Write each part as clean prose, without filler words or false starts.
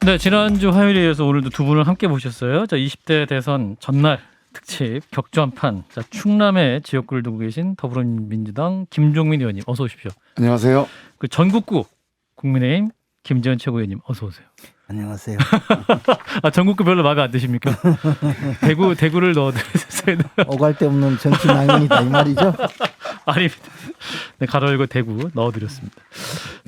네, 지난주 화요일에 이어서 오늘도 두 분을 함께 모셨어요. 자, 20대 대선 전날 특집 격전판. 자, 충남의 지역구를 두고 계신 더불어민주당 김종민 의원님 어서 오십시오. 안녕하세요. 그 전국구 국민의힘 김재원 최고위원님 어서 오세요. 안녕하세요. 아, 전국구 별로 마음에 안 드십니까? 대구를 넣어드렸어요. 오갈 데 없는 정치 낭인이다 이 말이죠. 아닙니다. 네, 가로 열고 대구 넣어드렸습니다.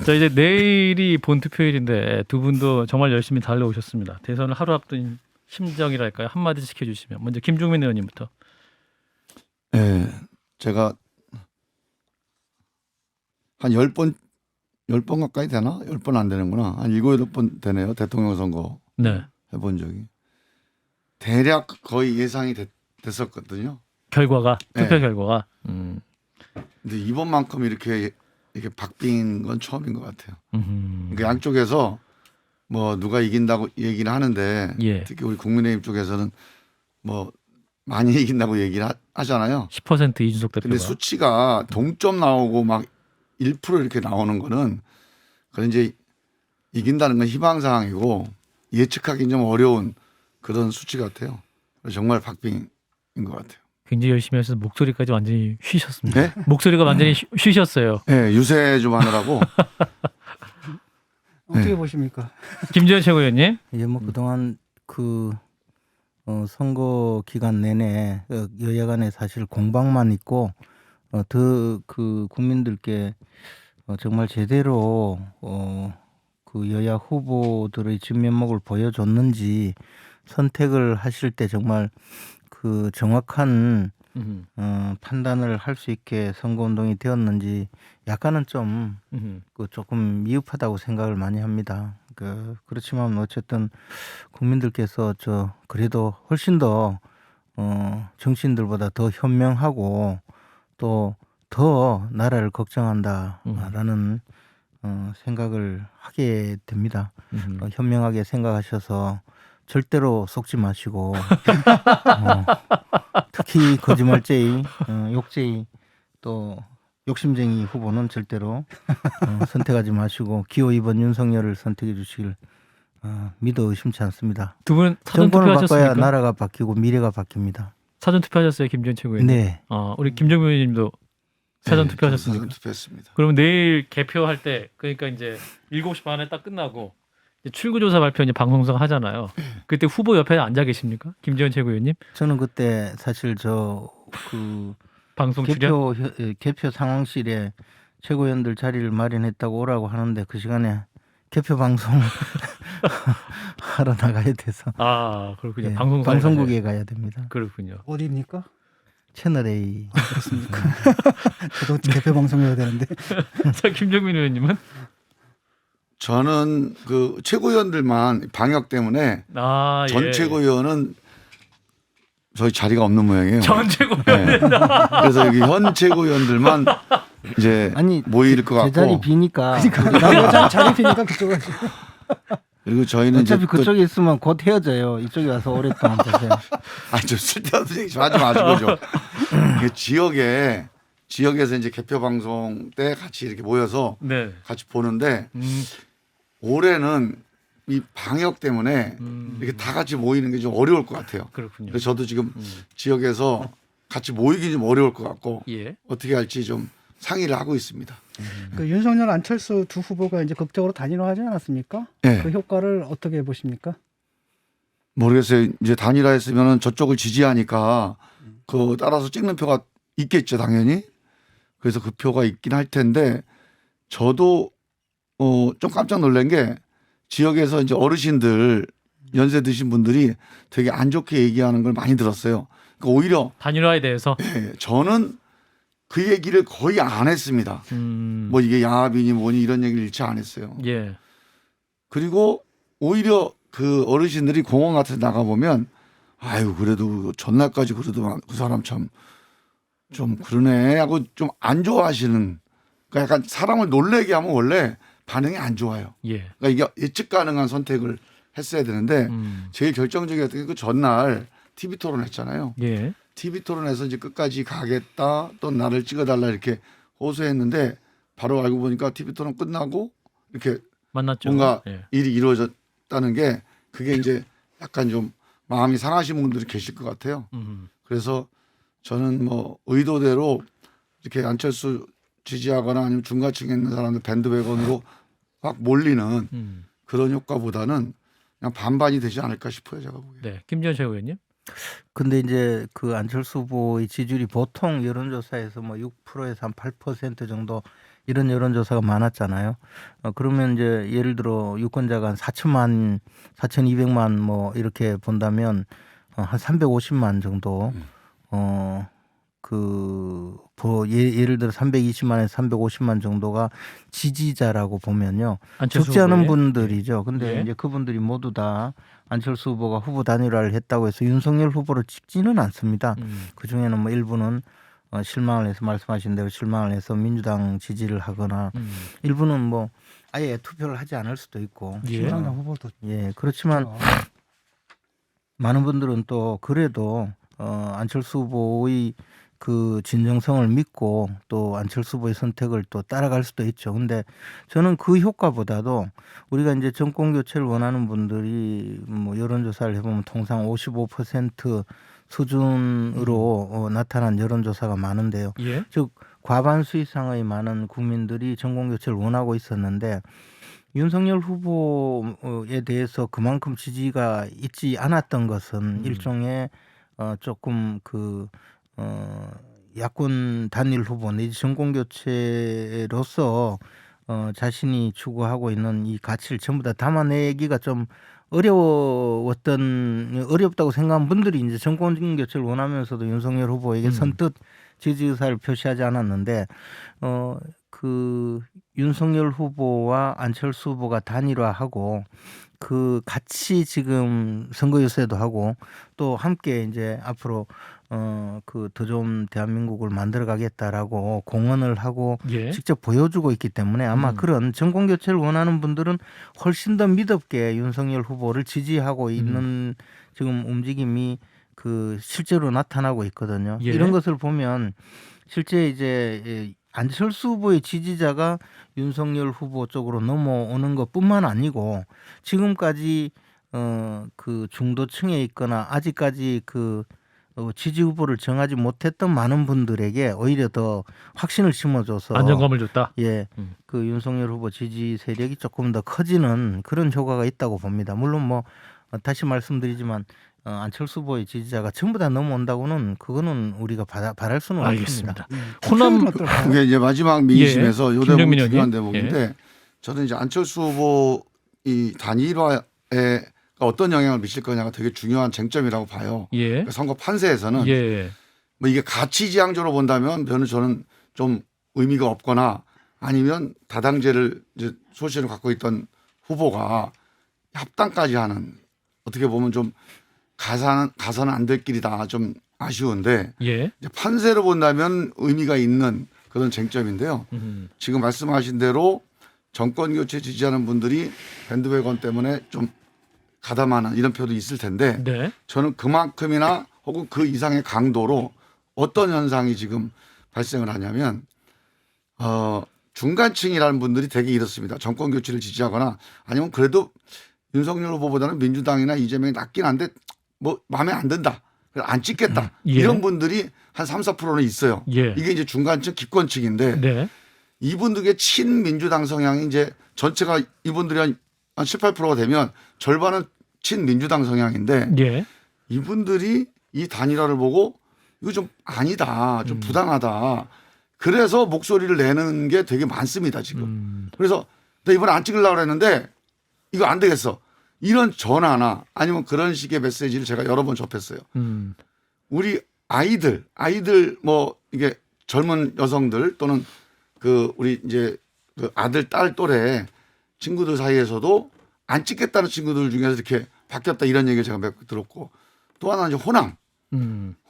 자, 이제 내일이 본투표일인데 두 분도 정말 열심히 달려오셨습니다. 대선을 하루 앞둔 심정이랄까요? 한마디씩 해주시면 먼저 김종민 의원님부터. 네, 제가 한 10번 가까이 되나? 10번 안 되는구나. 한 7, 8번 되네요. 대통령 선거 네. 해본 적이. 대략 거의 예상이 됐었거든요. 결과가 투표 네. 결과가. 근데 이번만큼 이렇게 박빙인 건 처음인 것 같아요. 음. 그러니까 양쪽에서 뭐 누가 이긴다고 얘기를 하는데 예. 특히 우리 국민의힘 쪽에서는 뭐 많이 이긴다고 얘기를 하잖아요. 10% 이준석 대표가. 근데 수치가 동점 나오고 막 1% 이렇게 나오는 거는 그런 이제 이긴다는 건 희망사항이고 예측하기 좀 어려운 그런 수치 같아요. 정말 박빙인 것 같아요. 굉장히 열심히 하셔서 목소리까지 완전히 쉬셨습니다. 네? 목소리가 완전히 쉬셨어요. 네, 유세 좀 하느라고. 어떻게 네. 보십니까? 김재원 최고위원님. 예, 뭐 그동안 그 선거 기간 내내 여야 간에 사실 공방만 있고 더 그 국민들께 정말 제대로 그 여야 후보들의 진면목을 보여줬는지 선택을 하실 때 정말 그 정확한 판단을 할 수 있게 선거운동이 되었는지 약간은 좀 조금 미흡하다고 생각을 많이 합니다. 그렇지만 어쨌든 국민들께서 그래도 훨씬 더 정치인들보다 더 현명하고 또 더 나라를 걱정한다라는 생각을 하게 됩니다. 현명하게 생각하셔서 절대로 속지 마시고 특히 거짓말쟁이, 욕쟁이 또 욕심쟁이 후보는 절대로 선택하지 마시고 기호 2번 윤석열을 선택해 주시길 믿어 의심치 않습니다. 두 분 사전 정권을 바꿔야 투표하셨습니까? 나라가 바뀌고 미래가 바뀝니다. 사전 투표하셨어요, 김재원 최고위원님? 네. 우리 김종민 의원님도 사전 네, 투표하셨습니까? 사전 투표했습니다. 그러면 내일 개표할 때 그러니까 이제 7시 반에 딱 끝나고 이제 출구조사 발표 이제 방송사가 하잖아요. 그때 후보 옆에 앉아 계십니까? 김재원 최고위원님? 저는 그때 사실 방송 출연? 개표 상황실에 최고위원들 자리를 마련했다고 오라고 하는데 그 시간에 개표 방송 하러 나가야 돼서 아, 그렇군요. 예, 방송사에 방송국에 가야 됩니다. 그렇군요. 어디입니까? 채널 A. 그렇습니까? 저도 개표 방송해야 되는데. 자, 김종민 의원님은? 저는 그 최고위원들만 방역 때문에 전 예. 최고위원은 저희 자리가 없는 모양이에요. 전 최고위원. 네. 그래서 여기 현 최고위원들만 이제 아니 모일 것 제 자리 같고 비니까 나 자리 비니까 그쪽으로. 그리고 저희는 어차피 이제 또 그쪽에 있으면 곧 헤어져요. 이쪽에 와서 오랫동안 계세요. 좀 쓸데없는 얘기 좀 하지 마시고 좀 이게 지역에서 이제 개표 방송 때 같이 이렇게 모여서 네. 같이 보는데 올해는 이 방역 때문에 이렇게 다 같이 모이는 게 좀 어려울 것 같아요. 그렇군요. 그래서 저도 지금 지역에서 같이 모이기 좀 어려울 것 같고 예. 어떻게 할지 좀 상의를 하고 있습니다. 그 윤석열 안철수 두 후보가 이제 극적으로 단일화하지 않았습니까? 네. 그 효과를 어떻게 보십니까? 모르겠어요. 이제 단일화했으면 저쪽을 지지하니까 그 따라서 찍는 표가 있겠죠, 당연히. 그래서 그 표가 있긴 할 텐데 저도 좀 깜짝 놀란 게 지역에서 이제 어르신들 연세 드신 분들이 되게 안 좋게 얘기하는 걸 많이 들었어요. 그러니까 오히려 단일화에 대해서 저는 그 얘기를 거의 안 했습니다. 뭐 이게 야합이니 뭐니 이런 얘기를 일체 안 했어요. 예. 그리고 오히려 그 어르신들이 공원 같은 데 나가보면 아유 그래도 전날까지 그래도 그 사람 참 좀 그러네 하고 좀 안 좋아하시는 그러니까 약간 사람을 놀래게 하면 원래 반응이 안 좋아요. 예. 그러니까 이게 예측 가능한 선택을 했어야 되는데 제일 결정적이었던 게 그 전날 TV 토론했잖아요. 예. TV 토론에서 이제 끝까지 가겠다 또 나를 찍어달라 이렇게 호소했는데 바로 알고 보니까 TV 토론 끝나고 이렇게 만났죠. 뭔가 예. 일이 이루어졌 했다는 게 그게 이제 약간 좀 마음이 상하신 분들이 계실 것 같아요. 그래서 저는 뭐 의도대로 이렇게 안철수 지지하거나 아니면 중간층에 있는 사람들 밴드웨건으로 확 몰리는 그런 효과보다는 그냥 반반이 되지 않을까 싶어요, 제가 보기에. 네, 김지현 최고위원님. 근데 이제 그 안철수 후보의 지지율이 보통 여론조사에서 뭐 6%에서 한 8% 정도 이런 여론조사가 많았잖아요. 그러면 이제 예를 들어 유권자가 한 4천만, 4,200만 뭐 이렇게 본다면 한 350만 정도 예를 들어 320만에서 350만 정도가 지지자라고 보면요. 안철수 적지 않은 후보의? 분들이죠. 근데 예. 이제 그분들이 모두 다 안철수 후보가 후보 단일화를 했다고 해서 윤석열 후보를 찍지는 않습니다. 그 중에는 뭐 일부는 실망을 해서 말씀하신 대로 실망을 해서 민주당 지지를 하거나 일부는 뭐 아예 투표를 하지 않을 수도 있고. 예. 심상정 후보도 예, 그렇지만 많은 분들은 또 그래도 안철수 후보의 그 진정성을 믿고 또 안철수 후보의 선택을 또 따라갈 수도 있죠. 근데 저는 그 효과보다도 우리가 이제 정권 교체를 원하는 분들이 뭐 여론조사를 해보면 통상 55% 수준으로 나타난 여론조사가 많은데요. 예. 즉 과반수 이상의 많은 국민들이 정권 교체를 원하고 있었는데 윤석열 후보에 대해서 그만큼 지지가 있지 않았던 것은 일종의 조금 야권 단일 후보 내지 정권 교체로서 자신이 추구하고 있는 이 가치를 전부 다 담아내기가 좀 어렵다고 생각한 분들이 이제 정권 교체를 원하면서도 윤석열 후보에게 선뜻 지지 의사를 표시하지 않았는데 그 윤석열 후보와 안철수 후보가 단일화하고 그 같이 지금 선거 유세도 하고 또 함께 이제 앞으로 그 더 좋은 대한민국을 만들어 가겠다라고 공언을 하고 예. 직접 보여주고 있기 때문에 아마 그런 정권 교체를 원하는 분들은 훨씬 더 믿었게 윤석열 후보를 지지하고 있는 지금 움직임이 그 실제로 나타나고 있거든요. 예. 이런 것을 보면 실제 이제 안철수 후보의 지지자가 윤석열 후보 쪽으로 넘어오는 것뿐만 아니고 지금까지 그 중도층에 있거나 아직까지 그 지지 후보를 정하지 못했던 많은 분들에게 오히려 더 확신을 심어줘서 안정감을 줬다. 예, 그 윤석열 후보 지지 세력이 조금 더 커지는 그런 효과가 있다고 봅니다. 물론 뭐 다시 말씀드리지만 안철수 후보의 지지자가 전부 다 넘어온다고는 그거는 우리가 바랄 수는 없습니다. 알겠습니다. 호남 그게 이제 마지막 민심에서 요 대목이 김정민 중요한 의원님. 대목인데 저는 이제 안철수 후보 이 단일화에 어떤 영향을 미칠 거냐가 되게 중요한 쟁점이라고 봐요. 예. 그러니까 선거 판세에서는 예. 뭐 이게 가치지향적으로 본다면 저는 좀 의미가 없거나 아니면 다당제를 이제 소신을 갖고 있던 후보가 합당까지 하는 어떻게 보면 좀 가서는 안 될 길이다 좀 아쉬운데 예. 이제 판세로 본다면 의미가 있는 그런 쟁점인데요. 지금 말씀하신 대로 정권 교체 지지하는 분들이 밴드웨건 때문에 좀 가담하는 이런 표도 있을 텐데 네. 저는 그만큼이나 혹은 그 이상의 강도로 어떤 현상이 지금 발생을 하냐면 중간층이라는 분들이 되게 이렇습니다. 정권 교체를 지지하거나 아니면 그래도 윤석열 후보보다는 민주당이나 이재명이 낫긴 한데 뭐 마음에 안 든다. 그래서 안 찍겠다. 예. 이런 분들이 한 3, 4%는 있어요. 예. 이게 이제 중간층 기권층인데 네. 이분들의 친민주당 성향이 이제 전체가 이분들이 한 7, 8%가 되면 절반은 친민주당 성향인데 예. 이분들이 이 단일화를 보고 이거 좀 아니다. 좀 부당하다. 그래서 목소리를 내는 게 되게 많습니다. 지금. 그래서 나 이번에 안 찍으려고 그랬는데 이거 안 되겠어. 이런 전화나 아니면 그런 식의 메시지를 제가 여러 번 접했어요. 우리 아이들 뭐 이게 젊은 여성들 또는 그 우리 이제 그 아들 딸 또래 친구들 사이에서도 안 찍겠다는 친구들 중에서 이렇게 바뀌었다 이런 얘기를 제가 몇 번 들었고 또 하나는 이제 호남.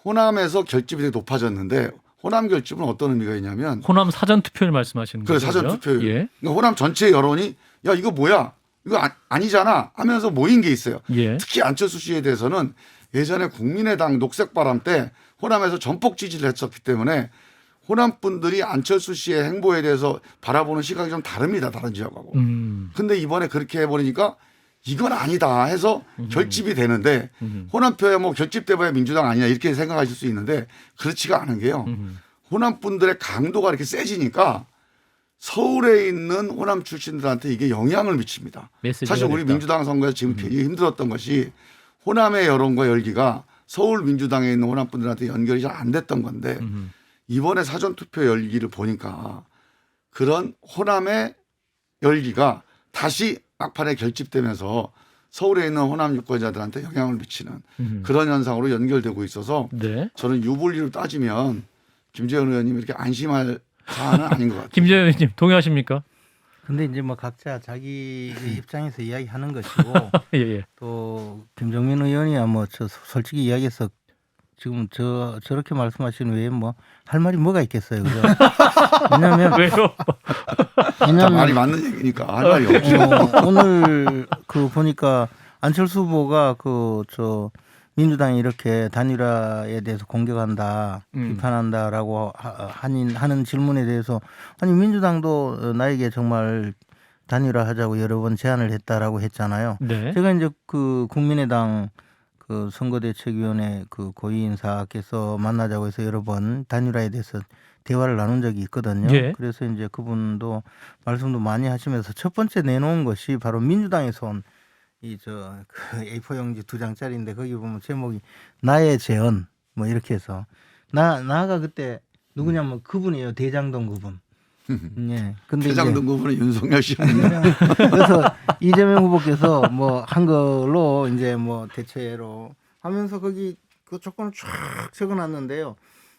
호남에서 결집이 되게 높아졌는데 호남 결집은 어떤 의미가 있냐면 호남 사전 투표를 말씀하시는 그 거죠? 사전 투표. 예. 그러니까 호남 전체 여론이 야 이거 뭐야? 이거 아니잖아 하면서 모인 게 있어요. 예. 특히 안철수 씨에 대해서는 예전에 국민의당 녹색바람 때 호남에서 전폭 지지를 했었기 때문에 호남 분들이 안철수 씨의 행보에 대해서 바라보는 시각이 좀 다릅니다. 다른 지역하고. 근데 이번에 그렇게 해버리니까 이건 아니다 해서 결집이 되는데 호남표야 뭐 결집돼봐야 민주당 아니냐 이렇게 생각하실 수 있는데 그렇지가 않은 게요. 호남 분들의 강도가 이렇게 세지니까 서울에 있는 호남 출신들한테 이게 영향을 미칩니다. 메시지가 사실 우리 됐다. 민주당 선거에서 지금 굉장히 힘들었던 것이 호남의 여론과 열기가 서울 민주당에 있는 호남 분들한테 연결이 잘 안 됐던 건데 이번에 사전투표 열기를 보니까 그런 호남의 열기가 다시 막판에 결집되면서 서울에 있는 호남 유권자들한테 영향을 미치는 그런 현상으로 연결되고 있어서 네. 저는 유불리로 따지면 김재현 의원님이 이렇게 안심할 사안은 아닌 것 같아요. 김재현 의원님 동의하십니까? 근데 이제 뭐 각자 자기 입장에서 이야기하는 것이고 예, 예. 또 김종민 의원이야 뭐 저 솔직히 이야기해서 지금 저렇게 말씀하시는 외에 뭐 할 말이 뭐가 있겠어요, 그죠? 왜냐하면 왜요? 다 말이 맞는 얘기니까 할 말이 없죠. 오늘 그 보니까 안철수 후보가 그 저 민주당이 이렇게 단일화에 대해서 공격한다, 비판한다라고 하는 질문에 대해서 아니 민주당도 나에게 정말 단일화하자고 여러 번 제안을 했다라고 했잖아요. 네. 제가 이제 그 국민의당 그 선거대책위원회 그 고위 인사께서 만나자고 해서 여러 번 단일화에 대해서 대화를 나눈 적이 있거든요. 예. 그래서 이제 그분도 말씀도 많이 하시면서 첫 번째 내놓은 것이 바로 민주당에서 온 이 저 그 A4 용지 2장짜리인데 거기 보면 제목이 나의 재언 뭐 이렇게 해서 나가 그때 누구냐면 그분이에요. 대장동 그분. 예. 근데 대장동 부분은 윤석열 씨는 그래서 이재명 후보께서 뭐 한 걸로 이제 뭐 대체로 하면서 거기 그 조건을 쫙 적어놨는데요.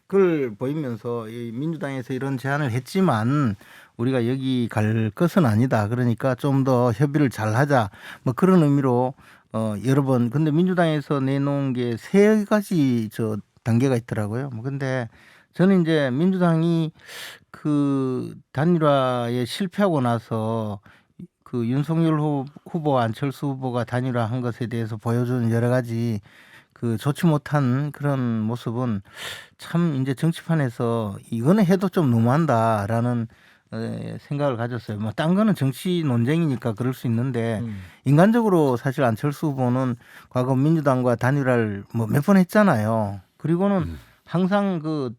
그걸 보이면서 이 민주당에서 이런 제안을 했지만 우리가 여기 갈 것은 아니다. 그러니까 좀 더 협의를 잘 하자. 뭐 그런 의미로 여러 번 근데 민주당에서 내놓은 게 3가지 저 단계가 있더라고요. 뭐 근데 저는 이제 민주당이 그 단일화에 실패하고 나서 그 윤석열 후보와 안철수 후보가 단일화한 것에 대해서 보여주는 여러 가지 그 좋지 못한 그런 모습은 참 이제 정치판에서 이거는 해도 좀 너무한다라는 생각을 가졌어요. 뭐 딴 거는 정치 논쟁이니까 그럴 수 있는데 인간적으로 사실 안철수 후보는 과거 민주당과 단일화를 뭐 몇 번 했잖아요. 그리고는 항상 그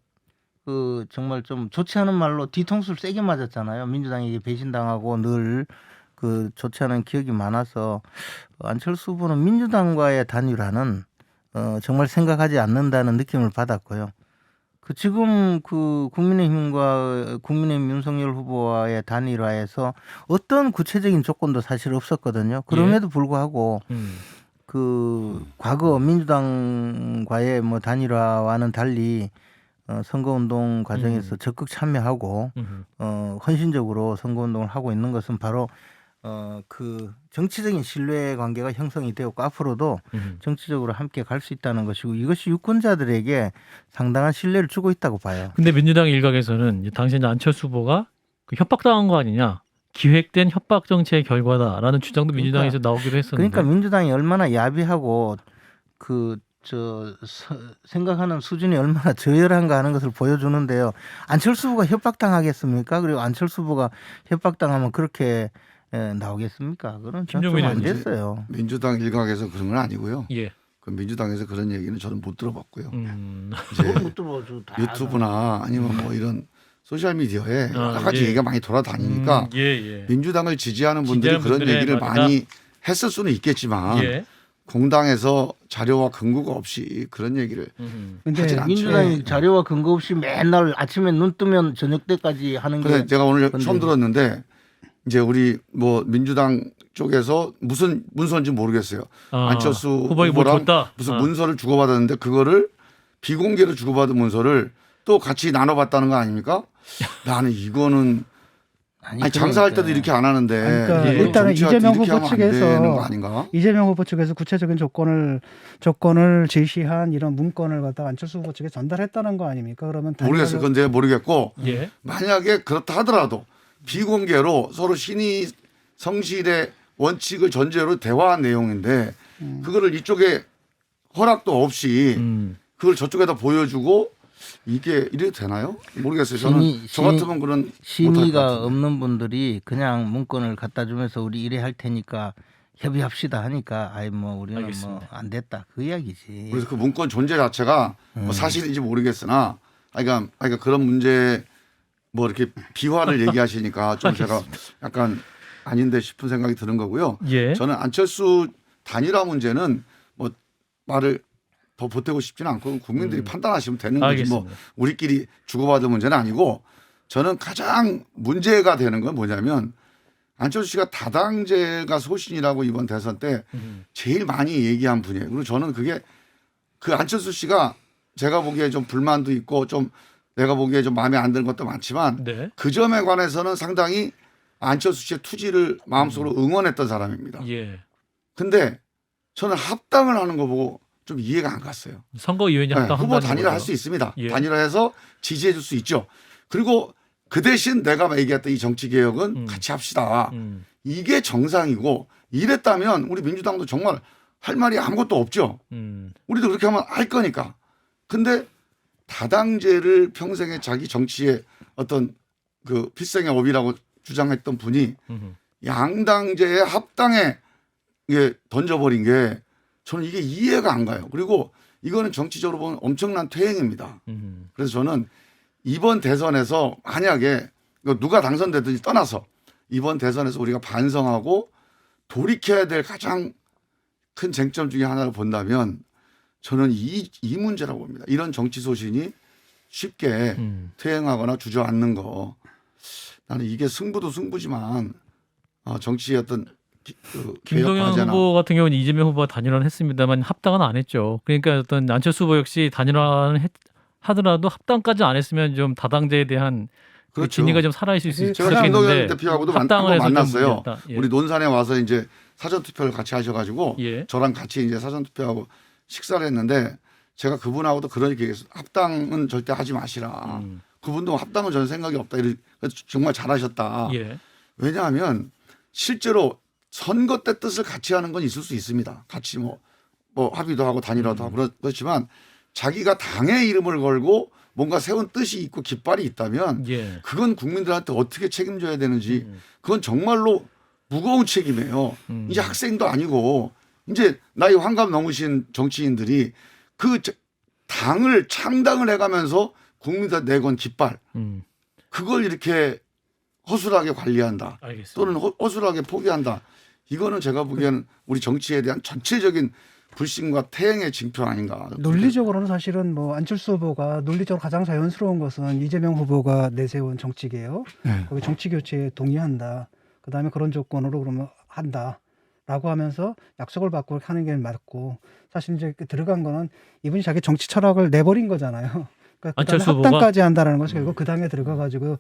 정말 좀 좋지 않은 말로 뒤통수를 세게 맞았잖아요. 민주당에게 배신당하고 늘 그 좋지 않은 기억이 많아서 안철수 후보는 민주당과의 단일화는 정말 생각하지 않는다는 느낌을 받았고요. 그 지금 그 국민의힘 윤석열 후보와의 단일화에서 어떤 구체적인 조건도 사실 없었거든요. 그럼에도 불구하고 그 과거 민주당과의 뭐 단일화와는 달리 선거운동 과정에서 적극 참여하고 헌신적으로 선거운동을 하고 있는 것은 바로 그 정치적인 신뢰 관계가 형성이 되었고 앞으로도 정치적으로 함께 갈 수 있다는 것이고 이것이 유권자들에게 상당한 신뢰를 주고 있다고 봐요. 근데 민주당 일각에서는 이제 당시 이제 안철수 후보가 그 협박당한 거 아니냐, 기획된 협박 정치의 결과다라는 주장도 민주당에서 나오기도 했었는데. 그러니까 민주당이 얼마나 야비하고 생각하는 수준이 얼마나 저열한가 하는 것을 보여주는데요. 안철수 후보가 협박당하겠습니까? 그리고 안철수 후보가 협박당하면 그렇게 나오겠습니까? 그건 좀 안 됐어요. 민주당 일각에서 그런 건 아니고요. 예. 그 민주당에서 그런 얘기는 저는 못 들어봤고요. 그건 못 들어봐줘. 다 유튜브나 아니면 뭐 이런 소셜 미디어에 여러 가지 예. 얘기가 많이 돌아다니니까 예. 민주당을 지지하는 분들이 지지하는 그런 분들의 얘기를 말이다. 많이 했을 수는 있겠지만 예. 공당에서 자료와 근거가 없이 그런 얘기를 근데 하진 않죠. 민주당이 자료와 근거 없이 맨날 아침에 눈 뜨면 저녁 때까지 하는 그래 게 제가 오늘 근데 처음 들었는데 이제 우리 뭐 민주당 쪽에서 무슨 문서인지 모르겠어요. 안철수 후보에게 뭘 후보랑 줬다. 무슨 문서를 주고받았는데 그거를 비공개로 주고받은 문서를 또 같이 나눠봤다는 거 아닙니까? 나는 이거는 아니 장사할 때도 이렇게 안 하는데 그러니까 예. 일단은 정치할 때 이재명 이렇게 후보 하면 안 되는 거 측에서 아닌가? 이재명 후보 측에서 구체적인 조건을 제시한 이런 문건을 갖다가 안철수 후보 측에 전달했다는 거 아닙니까? 그러면 모르겠어요. 그건 제가 모르겠고 예. 만약에 그렇다 하더라도 비공개로 서로 신의 성실의 원칙을 전제로 대화한 내용인데 그거를 이쪽에 허락도 없이 그걸 저쪽에다 보여주고 이게 이래도 되나요? 모르겠어요. 저는 저 같으면 그런 심의가 없는 분들이 그냥 문건을 갖다 주면서 우리 이래 할 테니까 협의합시다 하니까 아이 뭐 우리는 알겠습니다. 뭐 안 됐다 그 이야기지. 그래서 그 문건 존재 자체가 뭐 사실인지 모르겠으나, 그러니까 그런 문제 뭐 이렇게 비화를 얘기하시니까 좀 제가 약간 아닌데 싶은 생각이 드는 거고요. 예. 저는 안철수 단일화 문제는 뭐 말을 더 보태고 싶지는 않고 국민들이 판단하시면 되는 거지 뭐 알겠습니다. 우리끼리 주고받을 문제는 아니고, 저는 가장 문제가 되는 건 뭐냐면 안철수 씨가 다당제가 소신이라고 이번 대선 때 제일 많이 얘기한 분이에요. 그리고 저는 그게 그 안철수 씨가 제가 보기에 좀 불만도 있고 좀 내가 보기에 좀 마음에 안 드는 것도 많지만 네. 그 점에 관해서는 상당히 안철수 씨의 투지를 마음속으로 응원했던 사람입니다. 예. 근데 저는 합당을 하는 거 보고 좀 이해가 안 갔어요. 선거위원이 네, 합당한다는 후보 단일화 할 거죠. 수 있습니다. 예. 단일화해서 지지해 줄 수 있죠. 그리고 그 대신 내가 얘기했던 이 정치개혁은 같이 합시다. 이게 정상이고, 이랬다면 우리 민주당도 정말 할 말이 아무것도 없죠. 우리도 그렇게 하면 할 거니까. 근데 다당제를 평생에 자기 정치의 어떤 그 필생의 업이라고 주장했던 분이 양당제의 합당에 이게 던져버린 게 저는 이게 이해가 안 가요. 그리고 이거는 정치적으로 보면 엄청난 퇴행입니다. 그래서 저는 이번 대선에서 만약에 누가 당선되든지 떠나서 이번 대선에서 우리가 반성하고 돌이켜야 될 가장 큰 쟁점 중에 하나를 본다면 저는 이 문제라고 봅니다. 이런 정치 소신이 쉽게 퇴행하거나 주저앉는 거, 나는 이게 승부도 승부지만 정치의 어떤 김동연 개혁과제나 후보 같은 경우는 이재명 후보가 단일화는 했습니다만 합당은 안 했죠. 그러니까 어떤 안철수 후보 역시 단일화는 하더라도 합당까지 안 했으면 좀 다당제에 대한 그 그렇죠. 진위가 좀 살아있을 수 제가 김동연 있겠는데 대표하고도 합당을 해서 좀 만났어요. 문제였다. 예. 우리 논산에 와서 이제 사전 투표를 같이 하셔가지고 예. 저랑 같이 이제 사전 투표하고 식사를 했는데 제가 그분하고도 그런 얘기 했어요. 합당은 절대 하지 마시라. 그분도 합당은 저는 생각이 없다. 그래서 정말 잘하셨다. 예. 왜냐하면 실제로 선거 때 뜻을 같이 하는 건 있을 수 있습니다. 같이 뭐 합의도 하고 단일화도 하고 그렇지만 자기가 당의 이름을 걸고 뭔가 세운 뜻이 있고 깃발이 있다면 예. 그건 국민들한테 어떻게 책임져야 되는지 그건 정말로 무거운 책임이에요. 이제 학생도 아니고 이제 나이 환갑 넘으신 정치인들이 그 당을 창당을 해가면서 국민들한테 내건 깃발 그걸 이렇게 허술하게 관리한다. 알겠습니다. 또는 허술하게 포기한다. 이거는 제가 보기에는 우리 정치에 대한 전체적인 불신과 퇴행의 징표 아닌가. 논리적으로는 사실은 뭐 안철수 후보가 논리적으로 가장 자연스러운 것은 이재명 후보가 내세운 정치개혁, 네. 거기 정치 교체에 동의한다. 그다음에 그런 조건으로 그러면 한다라고 하면서 약속을 받고 이렇게 하는 게 맞고, 사실 이제 들어간 거는 이분이 자기 정치 철학을 내버린 거잖아요. 그러니까 안철수 그다음에 후보가? 합당까지 한다라는 것이 결국 그 당에 들어가가지고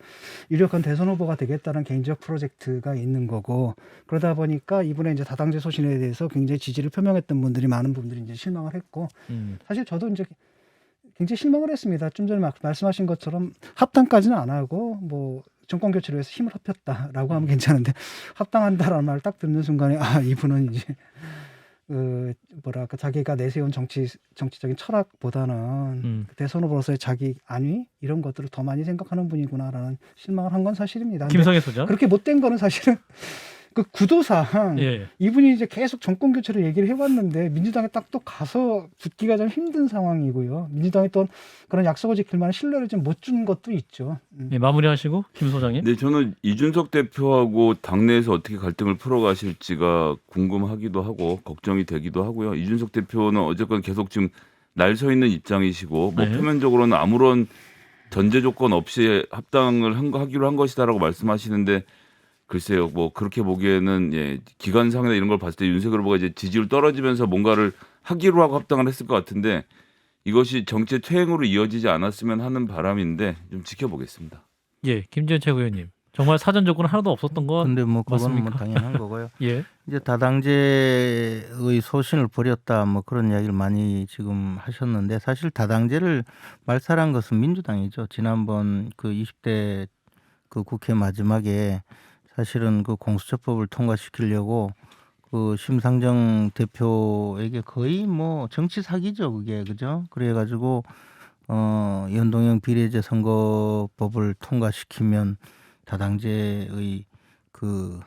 유력한 대선 후보가 되겠다는 개인적 프로젝트가 있는 거고, 그러다 보니까 이번에 이제 다당제 소신에 대해서 굉장히 지지를 표명했던 분들이 많은 분들이 이제 실망을 했고, 사실 저도 이제 굉장히 실망을 했습니다. 좀 전에 말씀하신 것처럼 합당까지는 안 하고 뭐 정권 교체를 위해서 힘을 합쳤다라고 하면 괜찮은데 합당한다라는 말을 딱 듣는 순간에 이분은 이제 뭐랄까 자기가 내세운 정치적인 철학보다는 대선 후보로서의 자기 안위 이런 것들을 더 많이 생각하는 분이구나라는 실망을 한 건 사실입니다. 근데 김성애 소장. 그렇게 못된 거는 사실은 그 구도상 예. 이분이 이제 계속 정권 교체를 얘기를 해왔는데 민주당에 딱 또 가서 붙기가 좀 힘든 상황이고요. 민주당이 또 그런 약속을 지킬 만한 신뢰를 좀 못 준 것도 있죠. 예, 마무리하시고 김 소장님. 네, 저는 이준석 대표하고 당내에서 어떻게 갈등을 풀어가실지가 궁금하기도 하고 걱정이 되기도 하고요. 이준석 대표는 어쨌건 계속 지금 날 서 있는 입장이시고 뭐 네. 표면적으로는 아무런 전제 조건 없이 합당을 하기로 한 것이다라고 말씀하시는데 글쎄요, 뭐 그렇게 보기에는 기간상이나 이런 걸 봤을 때 윤석열 후보가 이제 지지율 떨어지면서 뭔가를 하기로 하고 합당을 했을 것 같은데 이것이 정치의 퇴행으로 이어지지 않았으면 하는 바람인데 좀 지켜보겠습니다. 예, 김지현 최고위원님. 정말 사전 조건은 하나도 없었던 건 근데 뭐 그건 뭐 맞습니까? 당연한 거고요. 예. 이제 다당제의 소신을 버렸다 뭐 그런 이야기를 많이 지금 하셨는데 사실 다당제를 말살한 것은 민주당이죠. 지난번 그 20대 그 국회 마지막에 사실은 그 공수처법을 통과시키려고 그 심상정 대표에게 거의 뭐 정치 사기죠, 그게. 그죠? 그래가지고 연동형 비례제 선거법을 통과시키면 다당제의 그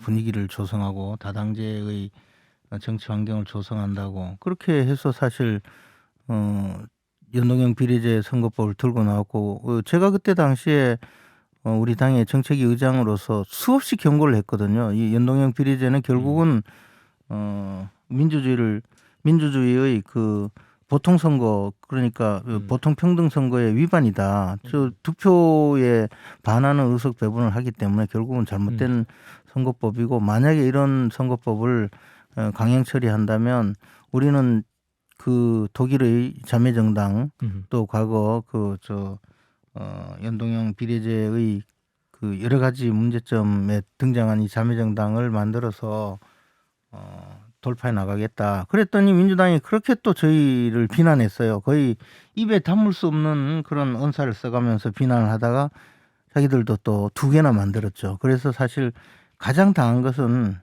분위기를 조성하고 다당제의 정치 환경을 조성한다고 그렇게 해서 사실 연동형 비례제 선거법을 들고 나왔고 제가 그때 당시에 우리 당의 정책위 의장으로서 수없이 경고를 했거든요. 이 연동형 비례제는 결국은 민주주의의 그 보통 선거 그러니까 보통 평등 선거의 위반이다. 저 득표에 반하는 의석 배분을 하기 때문에 결국은 잘못된 선거법이고 만약에 이런 선거법을 강행 처리한다면 우리는 그 독일의 자매정당 또 과거 연동형 비례제의 그 여러 가지 문제점에 등장한 이 자매정당을 만들어서 돌파해 나가겠다. 그랬더니 민주당이 그렇게 또 저희를 비난했어요. 거의 입에 담을 수 없는 그런 언사를 써가면서 비난을 하다가 자기들도 또 2개나 만들었죠. 그래서 사실 가장 당한 것은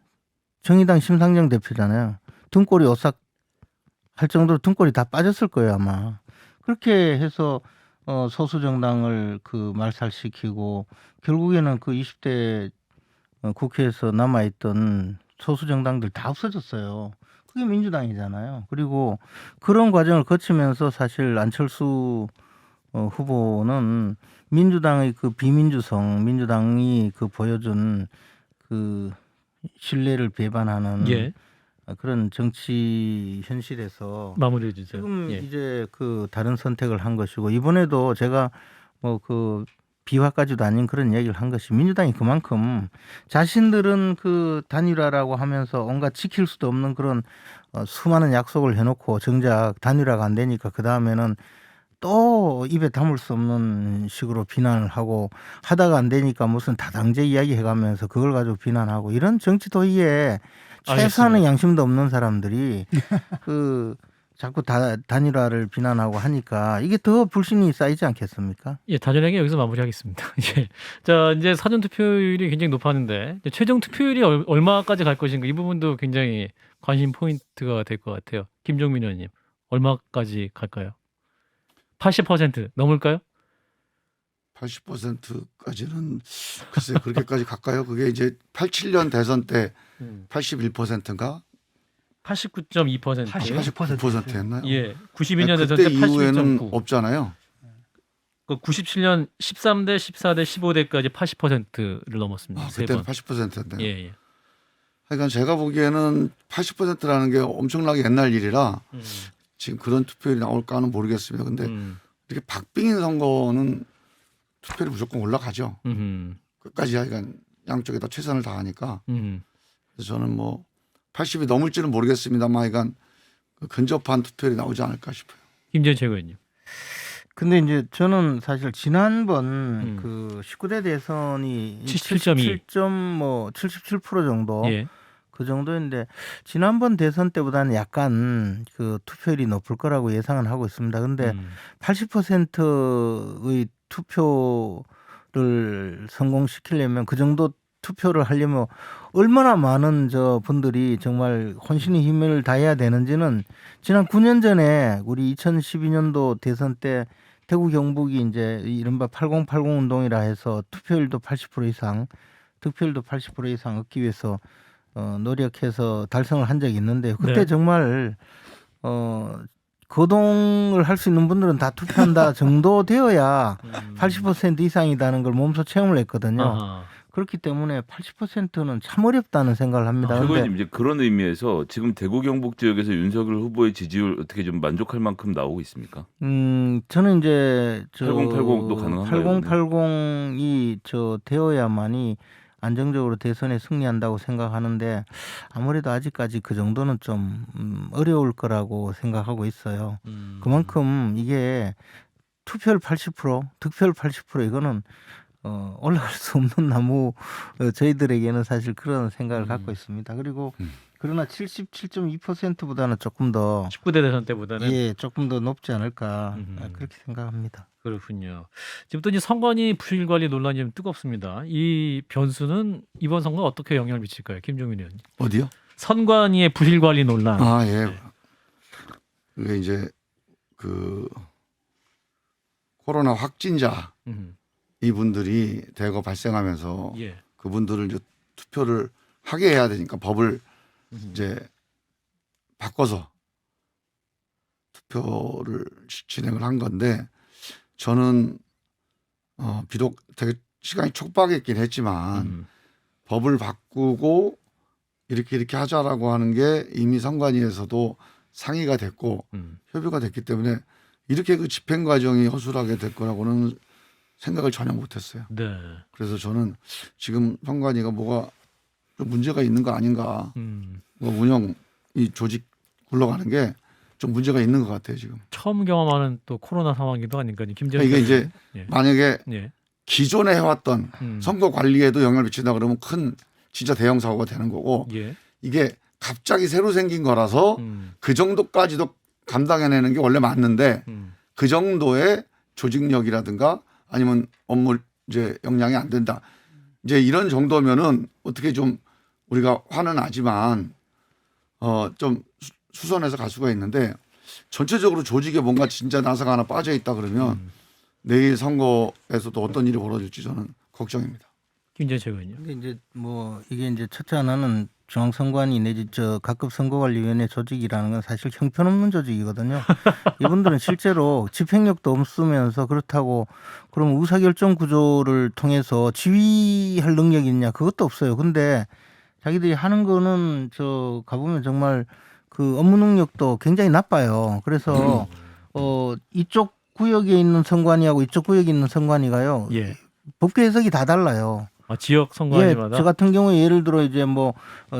정의당 심상정 대표잖아요. 등골이 오싹 할 정도로 등골이 다 빠졌을 거예요 아마. 그렇게 해서 소수 정당을 그 말살시키고 결국에는 그 20대 국회에서 남아있던 소수 정당들 다 없어졌어요. 그게 민주당이잖아요. 그리고 그런 과정을 거치면서 사실 안철수 후보는 민주당의 그 비민주성, 민주당이 그 보여준 그 신뢰를 배반하는 예. 그런 정치 현실에서 마무리해 주세요. 지금 예. 이제 그 다른 선택을 한 것이고 이번에도 제가 뭐 그 비화까지도 아닌 그런 이야기를 한 것이 민주당이 그만큼 자신들은 그 단일화라고 하면서 온갖 지킬 수도 없는 그런 수많은 약속을 해놓고 정작 단일화가 안 되니까 그 다음에는 또 입에 담을 수 없는 식으로 비난을 하고 하다가 안 되니까 무슨 다당제 이야기 해가면서 그걸 가지고 비난하고 이런 정치 도의에 최소한의 알겠습니다. 양심도 없는 사람들이 그 자꾸 단일화를 비난하고 하니까 이게 더 불신이 쌓이지 않겠습니까? 예, 다전에게 여기서 마무리하겠습니다. 예. 자, 이제 사전 투표율이 굉장히 높았는데 이제 최종 투표율이 얼마까지 갈 것인가 이 부분도 굉장히 관심 포인트가 될 것 같아요. 김종민 의원님, 얼마까지 갈까요? 80% 넘을까요? 80%까지는 글쎄 그렇게까지 갈까요? 그게 이제 87년 대선 때 81%인가? 89.2%. 89%였나요? 예. 92년 대선 그때 때 이후에는 81.9. 없잖아요. 그 97년 13대, 14대, 15대까지 80%를 넘었습니다. 세 그때는 번. 80%인데요. 예, 예. 그러니까 제가 보기에는 80%라는 게 엄청나게 옛날 일이라 지금 그런 투표율이 나올까는 모르겠습니다. 근데 이렇게 박빙인 선거는 투표율이 무조건 올라가죠. 끝까지 하여간 양쪽에 다 최선을 다하니까. 그래서 저는 뭐 80이 넘을지는 모르겠습니다만 하여간 근접한 투표율이 나오지 않을까 싶어요. 김재현 최고위원님. 근데 이제 저는 사실 지난번 그 19대 대선이 77.2. 77% 정도 예. 그 정도인데 지난번 대선 때보다는 약간 그 투표율이 높을 거라고 예상은 하고 있습니다. 근데 80%의 투표를 성공시키려면 그 정도 투표를 하려면 얼마나 많은 저 분들이 정말 혼신의 힘을 다해야 되는지는 지난 9년 전에 우리 2012년도 대선 때 대구 경북이 이제 이른바 8080 운동이라 해서 투표율도 80% 이상, 득표율도 80% 이상 얻기 위해서 노력해서 달성을 한 적이 있는데 그때 네. 정말 거동을 할 수 있는 분들은 다 투표한다 정도 되어야 80% 이상이라는 걸 몸소 체험을 했거든요. 아하. 그렇기 때문에 80%는 참 어렵다는 생각을 합니다. 근데 최고위원님 이제 그런 의미에서 지금 대구 경북 지역에서 윤석열 후보의 지지율 어떻게 좀 만족할 만큼 나오고 있습니까? 저는 이제 8080도 가능한가요? 8080이 되어야만이 안정적으로 대선에 승리한다고 생각하는데 아무래도 아직까지 그 정도는 좀 어려울 거라고 생각하고 있어요. 그만큼 이게 투표율 80%, 득표율 80% 이거는 올라갈 수 없는 나무 저희들에게는 사실 그런 생각을 갖고 있습니다. 그리고 그러나 77.2%보다는 조금 더 19대 대선 때보다는 조금 더 높지 않을까 그렇게 생각합니다. 그렇군요. 지금 또 이제 선관위 부실 관리 논란이 좀 뜨겁습니다. 이 변수는 이번 선거 어떻게 영향을 미칠까요, 김종민 의원님? 어디요? 선관위의 부실 관리 논란. 아 예. 네. 그게 이제 그 코로나 확진자 음. 이분들이 대거 발생하면서 예. 그분들을 이제 투표를 하게 해야 되니까 법을 이제 바꿔서 투표를 진행을 한 건데 저는 비록 되게 시간이 촉박했긴 했지만 법을 바꾸고 이렇게 하자라고 하는 게 이미 선관위에서도 상의가 됐고 협의가 됐기 때문에 이렇게 그 집행 과정이 허술하게 될 거라고는 생각을 전혀 못했어요. 네. 그래서 저는 지금 선관위가 뭐가 좀 문제가 있는 거 아닌가. 뭐 운영 이 조직 굴러가는 게 좀 문제가 있는 것 같아요 지금. 처음 경험하는 또 코로나 상황이기도 하니까 김재현 이게 이제 예. 만약에 예. 기존에 해왔던 선거 관리에도 영향을 미친다 그러면 큰 진짜 대형 사고가 되는 거고 예. 이게 갑자기 새로 생긴 거라서 그 정도까지도 감당해내는 게 원래 맞는데 그 정도의 조직력이라든가 아니면 업무 이제 역량이 안 된다. 이제 이런 정도면은 어떻게 좀 우리가 화는 나지만 좀 수선해서 갈 수가 있는데 전체적으로 조직에 뭔가 진짜 나사가 하나 빠져 있다 그러면 내일 선거에서도 어떤 일이 벌어질지 저는 걱정입니다. 김재현 최고위원요. 근데 이제 뭐 이게 이제 첫째 하나는 중앙선관위 내지 저 각급 선거관리위원회 조직이라는 건 사실 형편없는 조직이거든요. 이분들은 실제로 집행력도 없으면서 그렇다고 그럼 의사결정 구조를 통해서 지휘할 능력이 있냐 그것도 없어요. 근데 자기들이 하는 거는 저 가보면 정말 그 업무 능력도 굉장히 나빠요. 그래서 이쪽 구역에 있는 선관위하고 이쪽 구역에 있는 선관위가요. 예. 법규 해석이 다 달라요. 아, 지역 선거마다. 저 같은 경우에 예를 들어 이제 뭐